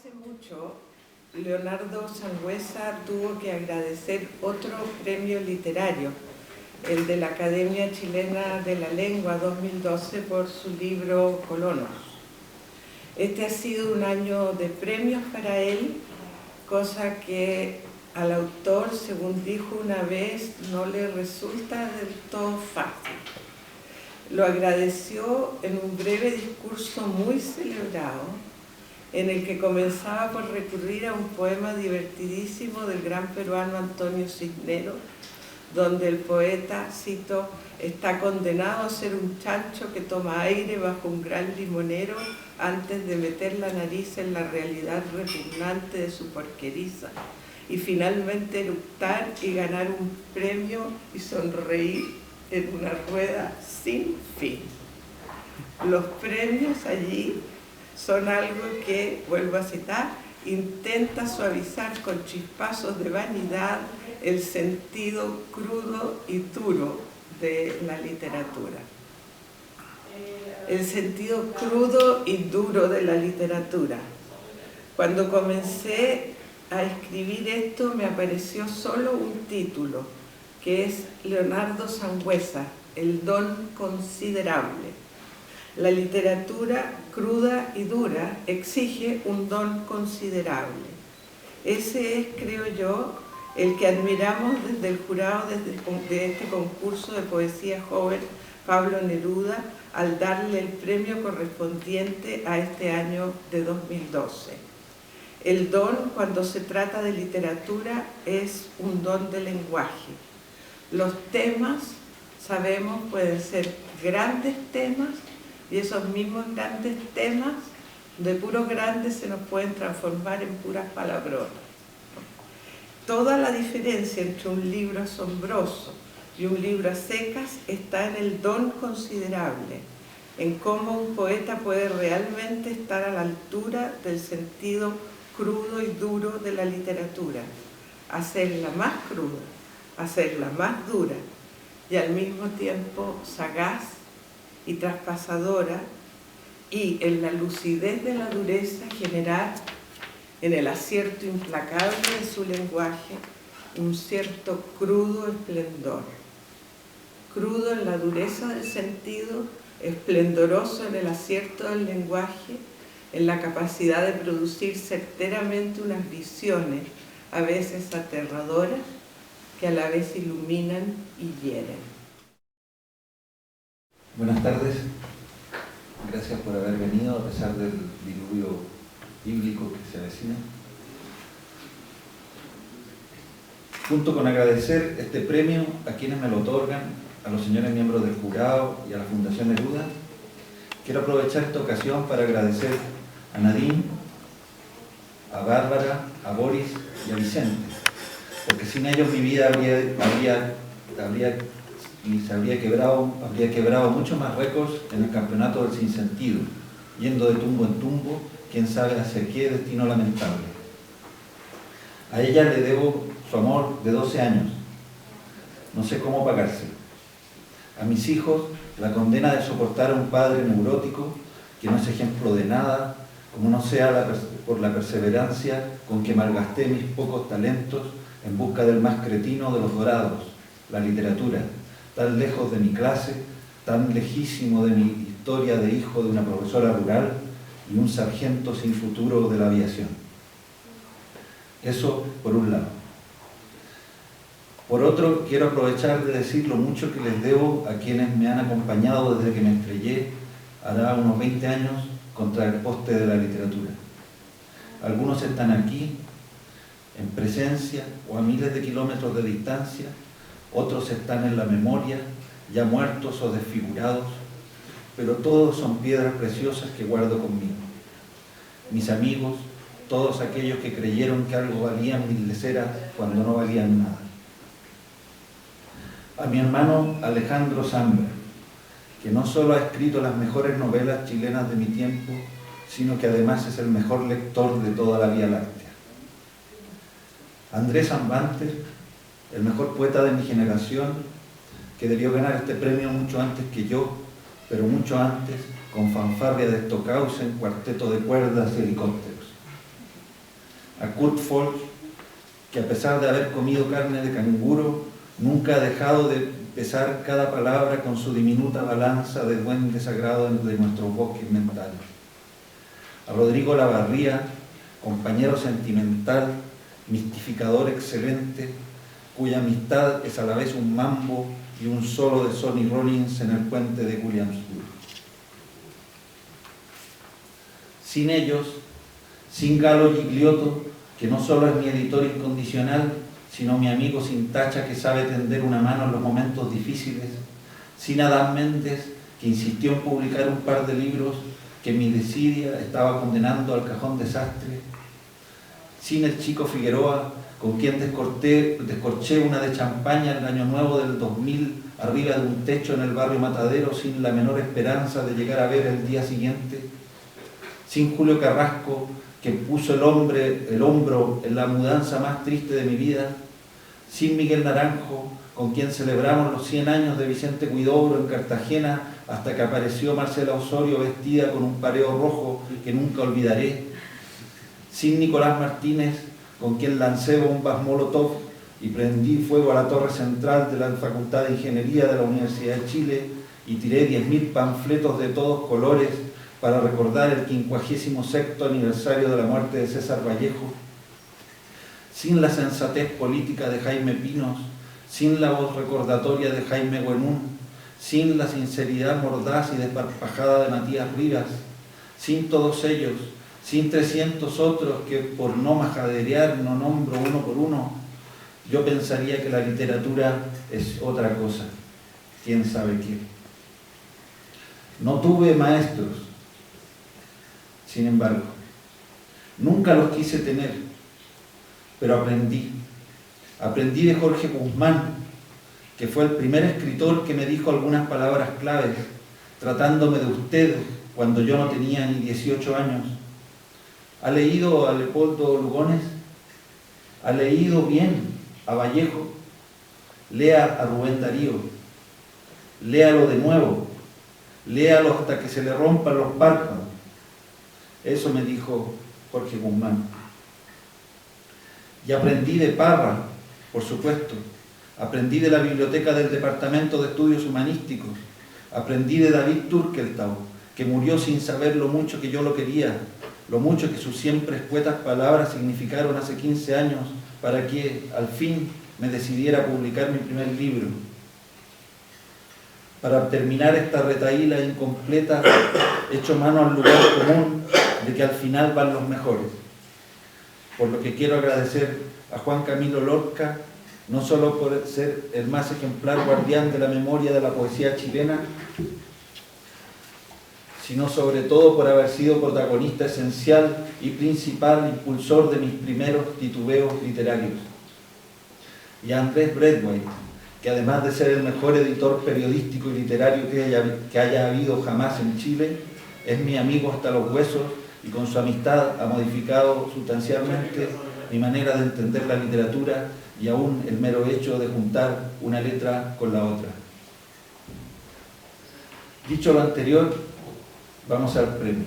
hace mucho, Leonardo Sangüesa tuvo que agradecer otro premio literario, el de la Academia Chilena de la Lengua 2012 por su libro Colonos. Este ha sido un año de premios para él, cosa que al autor, según dijo una vez, no le resulta del todo fácil. Lo agradeció en un breve discurso muy celebrado, en el que comenzaba por recurrir a un poema divertidísimo del gran peruano Antonio Cisneros, donde el poeta, cito, está condenado a ser un chancho que toma aire bajo un gran limonero antes de meter la nariz en la realidad repugnante de su porqueriza y finalmente eructar y ganar un premio y sonreír en una rueda sin fin. Los premios allí son algo que, vuelvo a citar, intenta suavizar con chispazos de vanidad el sentido crudo y duro de la literatura. El sentido crudo y duro de la literatura. Cuando comencé a escribir esto me apareció solo un título, que es Leonardo Sangüesa, el don considerable. La literatura cruda y dura exige un don considerable. Ese es, creo yo, el que admiramos desde el jurado de este concurso de poesía joven Pablo Neruda al darle el premio correspondiente a este año de 2012. El don, cuando se trata de literatura, es un don de lenguaje. Los temas, sabemos, pueden ser grandes temas, y esos mismos grandes temas, de puros grandes, se nos pueden transformar en puras palabrotas. Toda la diferencia entre un libro asombroso y un libro a secas está en el don considerable, en cómo un poeta puede realmente estar a la altura del sentido crudo y duro de la literatura, hacerla más cruda, hacerla más dura y al mismo tiempo sagaz y traspasadora, y en la lucidez de la dureza generar, en el acierto implacable de su lenguaje, un cierto crudo esplendor. Crudo en la dureza del sentido, esplendoroso en el acierto del lenguaje, en la capacidad de producir certeramente unas visiones, a veces aterradoras, que a la vez iluminan y hieren. Buenas tardes, gracias por haber venido a pesar del diluvio bíblico que se avecina. Junto con agradecer este premio a quienes me lo otorgan, a los señores miembros del jurado y a la Fundación Neruda, quiero aprovechar esta ocasión para agradecer a Nadine, a Bárbara, a Boris y a Vicente, porque sin ellos mi vida habría quebrado mucho más récords en el campeonato del sinsentido, yendo de tumbo en tumbo, quién sabe hacia qué destino lamentable. A ella le debo su amor de 12 años, no sé cómo pagárselo. A mis hijos, la condena de soportar a un padre neurótico que no es ejemplo de nada, como no sea por la perseverancia con que malgasté mis pocos talentos en busca del más cretino de los dorados, la literatura, tan lejos de mi clase, tan lejísimo de mi historia de hijo de una profesora rural y un sargento sin futuro de la aviación. Eso por un lado. Por otro, quiero aprovechar de decir lo mucho que les debo a quienes me han acompañado desde que me estrellé, hará unos 20 años, contra el poste de la literatura. Algunos están aquí, en presencia o a miles de kilómetros de distancia, otros están en la memoria, ya muertos o desfigurados, pero todos son piedras preciosas que guardo conmigo. Mis amigos, todos aquellos que creyeron que algo valían mis leceras cuando no valían nada. A mi hermano Alejandro Samber, que no solo ha escrito las mejores novelas chilenas de mi tiempo, sino que además es el mejor lector de toda la Vía Láctea. Andrés Ambantes, el mejor poeta de mi generación, que debió ganar este premio mucho antes que yo, pero mucho antes, con fanfarria de Stockhausen, cuarteto de cuerdas y helicópteros. a Kurt Volk, que a pesar de haber comido carne de canguro, nunca ha dejado de pesar cada palabra con su diminuta balanza de duende sagrado de nuestros bosques mentales. A Rodrigo Lavarría, compañero sentimental, mistificador excelente, cuya amistad es a la vez un mambo y un solo de Sonny Rollins en el puente de Williamsburg. Sin ellos, sin Galo Gigliotto, que no solo es mi editor incondicional, sino mi amigo sin tacha que sabe tender una mano en los momentos difíciles, sin Adán Méndez, que insistió en publicar un par de libros que mi desidia estaba condenando al cajón desastre, sin el Chico Figueroa, con quien descorché una de champaña el año nuevo del 2000 arriba de un techo en el barrio Matadero sin la menor esperanza de llegar a ver el día siguiente, sin Julio Carrasco, que puso el hombro en la mudanza más triste de mi vida, sin Miguel Naranjo, con quien celebramos los 100 años de Vicente Huidobro en Cartagena hasta que apareció Marcela Osorio vestida con un pareo rojo que nunca olvidaré, sin Nicolás Martínez, con quien lancé bombas Molotov y prendí fuego a la torre central de la Facultad de Ingeniería de la Universidad de Chile y tiré 10.000 panfletos de todos colores para recordar el 56º aniversario de la muerte de César Vallejo, sin la sensatez política de Jaime Pinos, sin la voz recordatoria de Jaime Güenún, sin la sinceridad mordaz y desparpajada de Matías Rivas, sin todos ellos, sin 300 otros que por no majaderear no nombro uno por uno, yo pensaría que la literatura es otra cosa, quién sabe qué. No tuve maestros, sin embargo, nunca los quise tener, pero aprendí. Aprendí de Jorge Guzmán, que fue el primer escritor que me dijo algunas palabras claves, tratándome de usted cuando yo no tenía ni 18 años. ¿Ha leído a Leopoldo Lugones? ¿Ha leído bien a Vallejo? Lea a Rubén Darío. Léalo de nuevo. Léalo hasta que se le rompan los párpados. Eso me dijo Jorge Guzmán. Y aprendí de Parra, por supuesto. Aprendí de la biblioteca del Departamento de Estudios Humanísticos. Aprendí de David Turkeltau, que murió sin saber lo mucho que yo lo quería, lo mucho que sus siempre escuetas palabras significaron hace 15 años para que, al fin, me decidiera a publicar mi primer libro. Para terminar esta retahíla incompleta, echo mano al lugar común de que al final van los mejores. Por lo que quiero agradecer a Juan Camilo Lorca, no solo por ser el más ejemplar guardián de la memoria de la poesía chilena, sino sobre todo por haber sido protagonista esencial y principal impulsor de mis primeros titubeos literarios. Y a Andrés Braithwaite, que además de ser el mejor editor periodístico y literario que haya habido jamás en Chile, es mi amigo hasta los huesos y con su amistad ha modificado sustancialmente mi manera de entender la literatura y aún el mero hecho de juntar una letra con la otra. Dicho lo anterior, vamos al premio.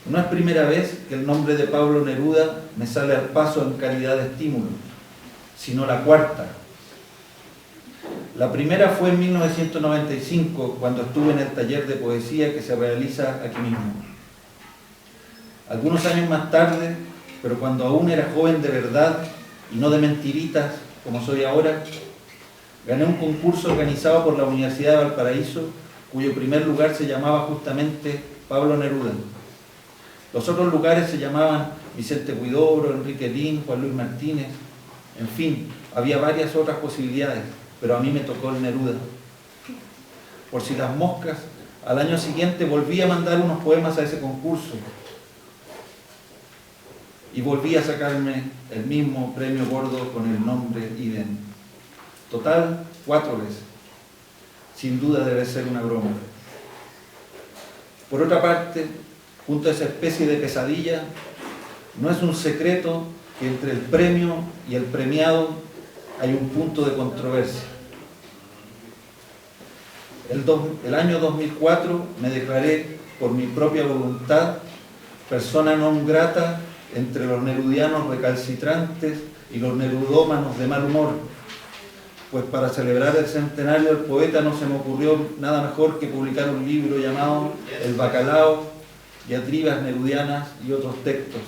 No es primera vez que el nombre de Pablo Neruda me sale al paso en calidad de estímulo, sino la cuarta. La primera fue en 1995, cuando estuve en el taller de poesía que se realiza aquí mismo. Algunos años más tarde, pero cuando aún era joven de verdad y no de mentiritas como soy ahora, gané un concurso organizado por la Universidad de Valparaíso, cuyo primer lugar se llamaba justamente Pablo Neruda. Los otros lugares se llamaban Vicente Huidobro, Enrique Lin, Juan Luis Martínez, en fin, había varias otras posibilidades, pero a mí me tocó el Neruda. Por si las moscas, al año siguiente volví a mandar unos poemas a ese concurso y volví a sacarme el mismo premio gordo con el nombre idem. Total, 4 veces. Sin duda debe ser una broma. Por otra parte, junto a esa especie de pesadilla, no es un secreto que entre el premio y el premiado hay un punto de controversia. El año 2004 me declaré por mi propia voluntad persona non grata entre los nerudianos recalcitrantes y los nerudómanos de mal humor, pues para celebrar el centenario del poeta no se me ocurrió nada mejor que publicar un libro llamado El Bacalao, diatribas nerudianas y otros textos.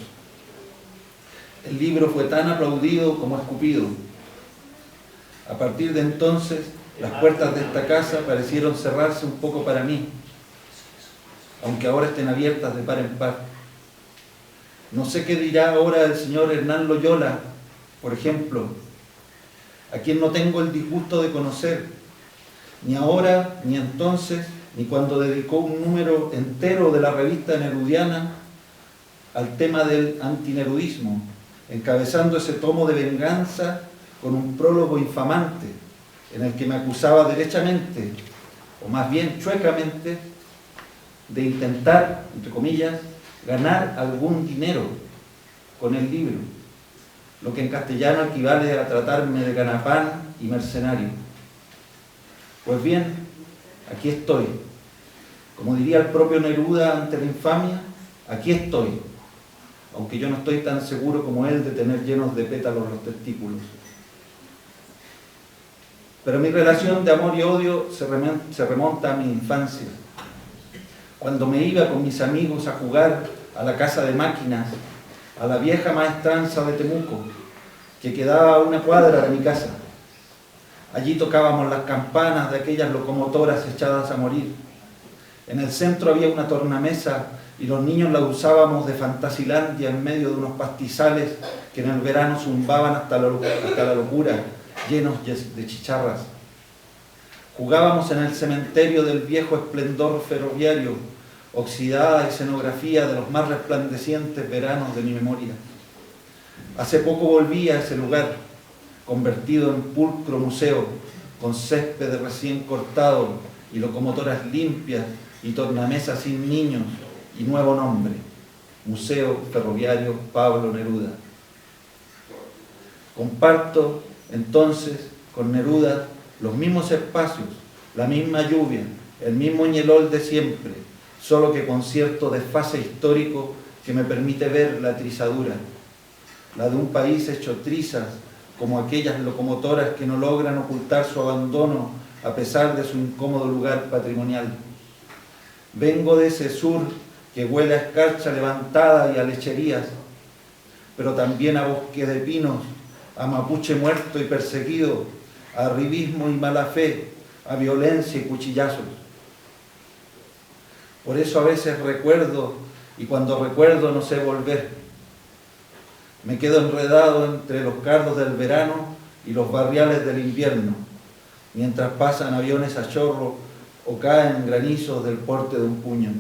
El libro fue tan aplaudido como escupido. A partir de entonces, las puertas de esta casa parecieron cerrarse un poco para mí, aunque ahora estén abiertas de par en par. No sé qué dirá ahora el señor Hernán Loyola, por ejemplo, a quien no tengo el disgusto de conocer, ni ahora, ni entonces, ni cuando dedicó un número entero de la revista nerudiana al tema del antinerudismo, encabezando ese tomo de venganza con un prólogo infamante, en el que me acusaba derechamente, o más bien chuecamente, de intentar, entre comillas, ganar algún dinero con el libro, lo que en castellano equivale a tratarme de ganapán y mercenario. Pues bien, aquí estoy. Como diría el propio Neruda ante la infamia, aquí estoy, aunque yo no estoy tan seguro como él de tener llenos de pétalos los testículos. Pero mi relación de amor y odio se remonta a mi infancia, cuando me iba con mis amigos a jugar a la casa de máquinas, a la vieja maestranza de Temuco, que quedaba a una cuadra de mi casa. Allí tocábamos las campanas de aquellas locomotoras echadas a morir. En el centro había una tornamesa y los niños la usábamos de Fantasilandia en medio de unos pastizales que en el verano zumbaban hasta la locura, llenos de chicharras. Jugábamos en el cementerio del viejo esplendor ferroviario, oxidada escenografía de los más resplandecientes veranos de mi memoria. Hace poco volví a ese lugar, convertido en pulcro museo, con césped recién cortado y locomotoras limpias y tornamesas sin niños y nuevo nombre, Museo Ferroviario Pablo Neruda. Comparto entonces con Neruda los mismos espacios, la misma lluvia, el mismo ñelol de siempre, solo que con cierto desfase histórico que me permite ver la trizadura, la de un país hecho trizas, como aquellas locomotoras que no logran ocultar su abandono a pesar de su incómodo lugar patrimonial. Vengo de ese sur que huele a escarcha levantada y a lecherías, pero también a bosque de pinos, a mapuche muerto y perseguido, a arribismo y mala fe, a violencia y cuchillazos. Por eso a veces recuerdo, y cuando recuerdo no sé volver. Me quedo enredado entre los cardos del verano y los barriales del invierno, mientras pasan aviones a chorro o caen granizos del porte de un puño.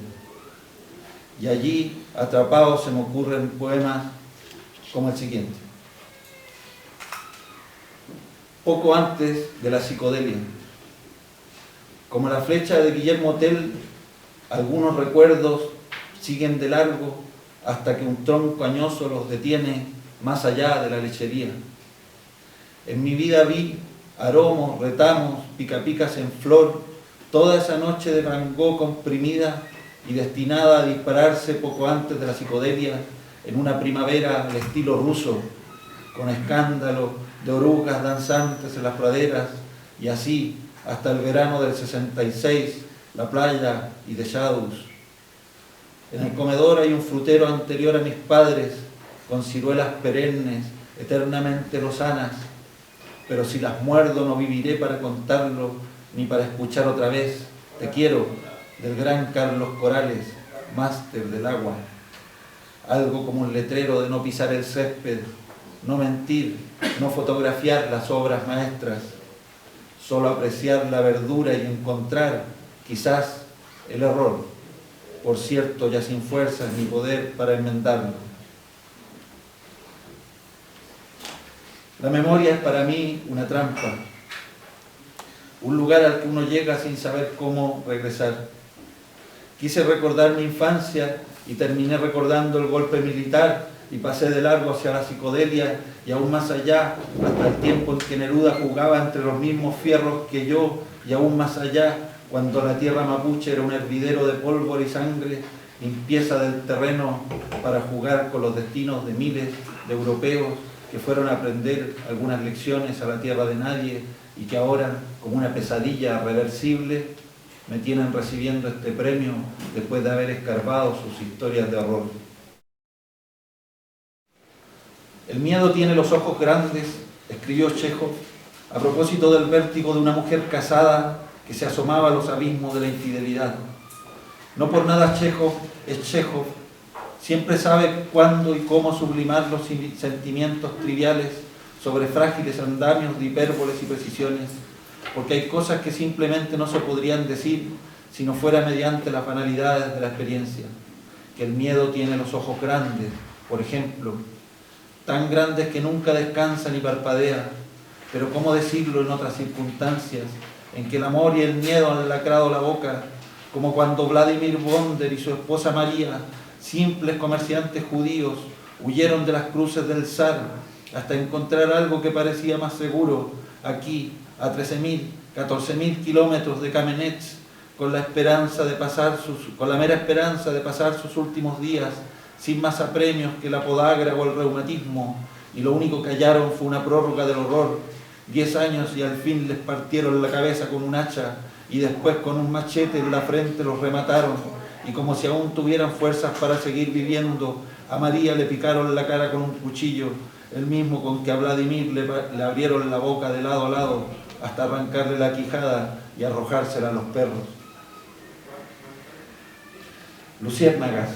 Y allí, atrapados, se me ocurren poemas como el siguiente. Poco antes de la psicodelia. Como la flecha de Guillermo Tell, algunos recuerdos siguen de largo hasta que un tronco añoso los detiene más allá de la lechería. En mi vida vi aromos, retamos, picapicas en flor, toda esa noche de mangó comprimida y destinada a dispararse poco antes de la psicodelia en una primavera al estilo ruso, con escándalo de orugas danzantes en las praderas, y así hasta el verano del 66, la playa y de Shadows. En el comedor hay un frutero anterior a mis padres, con ciruelas perennes, eternamente lozanas, pero si las muerdo no viviré para contarlo, ni para escuchar otra vez Te quiero, del gran Carlos Corales, máster del agua. Algo como un letrero de no pisar el césped, no mentir, no fotografiar las obras maestras, solo apreciar la verdura y encontrar, quizás, el error, por cierto, ya sin fuerzas ni poder para enmendarlo. La memoria es para mí una trampa, un lugar al que uno llega sin saber cómo regresar. Quise recordar mi infancia y terminé recordando el golpe militar y pasé de largo hacia la psicodelia y aún más allá, hasta el tiempo en que Neruda jugaba entre los mismos fierros que yo, y aún más allá, cuando la tierra mapuche era un hervidero de pólvora y sangre, limpieza del terreno para jugar con los destinos de miles de europeos que fueron a aprender algunas lecciones a la tierra de nadie y que ahora, como una pesadilla reversible, me tienen recibiendo este premio después de haber escarbado sus historias de horror. El miedo tiene los ojos grandes, escribió Chejov, a propósito del vértigo de una mujer casada que se asomaba a los abismos de la infidelidad. No por nada Chejov es Chejov, siempre sabe cuándo y cómo sublimar los sentimientos triviales sobre frágiles andamios de hipérboles y precisiones, porque hay cosas que simplemente no se podrían decir si no fuera mediante las banalidades de la experiencia. Que el miedo tiene los ojos grandes, por ejemplo, tan grandes que nunca descansa ni parpadea, pero cómo decirlo en otras circunstancias, en que el amor y el miedo han lacrado la boca, como cuando Vladimir Bonder y su esposa María, simples comerciantes judíos, huyeron de las cruces del zar hasta encontrar algo que parecía más seguro, aquí, a 13.000, 14.000 kilómetros de Kamenets, con la mera esperanza de pasar sus últimos días sin más apremios que la podagra o el reumatismo, y lo único que hallaron fue una prórroga del horror. 10 años y al fin les partieron la cabeza con un hacha y después con un machete en la frente los remataron, y como si aún tuvieran fuerzas para seguir viviendo, a María le picaron la cara con un cuchillo, el mismo con que a Vladimir le abrieron la boca de lado a lado hasta arrancarle la quijada y arrojársela a los perros. Luciérnagas,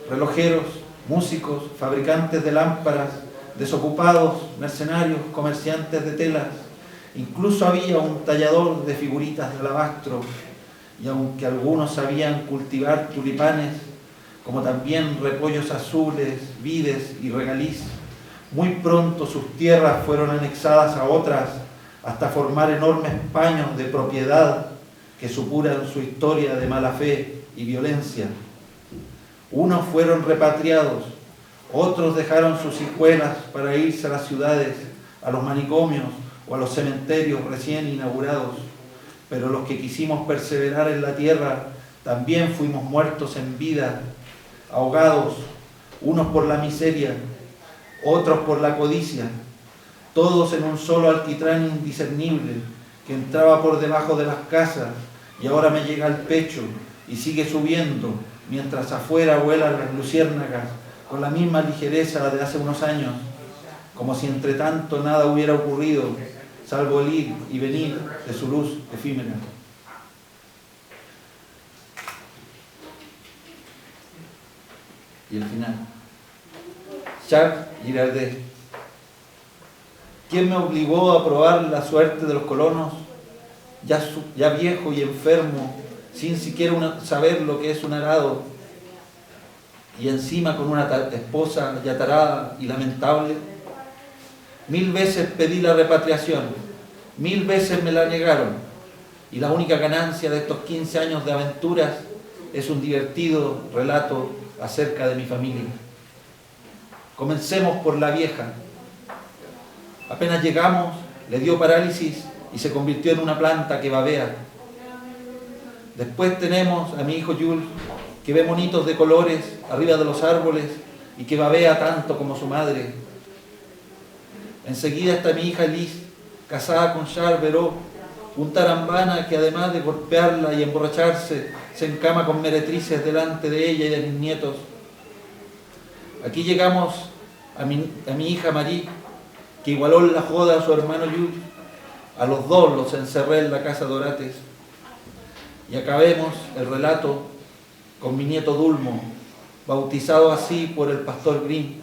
relojeros, músicos, fabricantes de lámparas, desocupados, mercenarios, comerciantes de telas. Incluso había un tallador de figuritas de alabastro, y aunque algunos sabían cultivar tulipanes, como también repollos azules, vides y regaliz, muy pronto sus tierras fueron anexadas a otras hasta formar enormes paños de propiedad que supuran su historia de mala fe y violencia. Unos fueron repatriados, otros dejaron sus hijuelas para irse a las ciudades, a los manicomios o a los cementerios recién inaugurados, pero los que quisimos perseverar en la tierra también fuimos muertos en vida, ahogados, unos por la miseria, otros por la codicia, todos en un solo alquitrán indiscernible que entraba por debajo de las casas y ahora me llega al pecho y sigue subiendo mientras afuera vuelan las luciérnagas con la misma ligereza de hace unos años, como si entre tanto nada hubiera ocurrido, salvo el ir y venir de su luz efímera. Y el final. Jacques Girardet. ¿Quién me obligó a probar la suerte de los colonos, ya viejo y enfermo, sin siquiera saber lo que es un arado, y encima con una esposa ya tarada y lamentable? 1000 veces pedí la repatriación, 1000 veces me la negaron, y la única ganancia de estos 15 años de aventuras es un divertido relato acerca de mi familia. Comencemos por la vieja. Apenas llegamos, le dio parálisis y se convirtió en una planta que babea. Después tenemos a mi hijo Jules, que ve monitos de colores arriba de los árboles y que babea tanto como su madre. Enseguida está mi hija Liz, casada con Charles Verot, un tarambana que además de golpearla y emborracharse, se encama con meretrices delante de ella y de mis nietos. Aquí llegamos a mi hija Marie, que igualó en la joda a su hermano Jules. A los dos los encerré en la casa de Orates. Y acabemos el relato con mi nieto Dulmo, bautizado así por el pastor Grimm,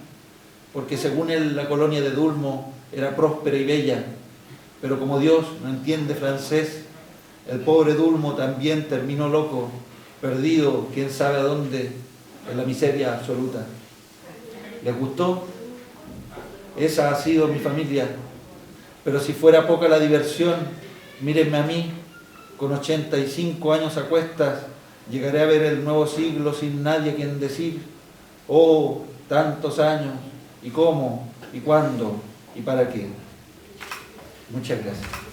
porque según él la colonia de Dulmo era próspera y bella, pero como Dios no entiende francés, el pobre Dulmo también terminó loco, perdido quién sabe a dónde, en la miseria absoluta. ¿Les gustó? Esa ha sido mi familia, pero si fuera poca la diversión, mírenme a mí, con 85 años a cuestas, llegaré a ver el nuevo siglo sin nadie a quien decir, oh, tantos años, y cómo, y cuándo, y para qué. Muchas gracias.